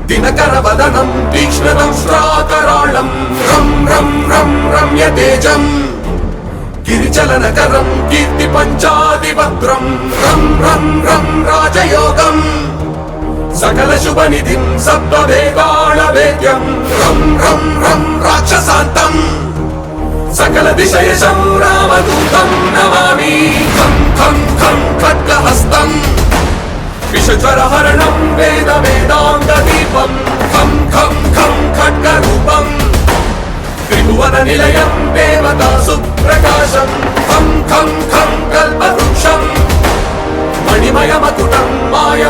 दिनकरवदनं तीक्ष्णदंष्ट्राकराळं रं रं रं रम्यतेजं गिरिचलनकरं कीर्तिपञ्चादिभद्रं रं रं रं राजयोगं सकलशुभनिधिं सप्तवेदालवेद्यं रं रं रं राक्षसान्तं सकलदिशयशं रामदूतं नमामि खं खं खं खड्गहस्तं विषज्वरहरणं वेदवेदाङ्गदीपं खं खं खं खड्गरूपं त्रिभुवननिलयं देवतासुप्रकाशं खं खं खं कल्पवृक्षं मणिमयमकुटं माय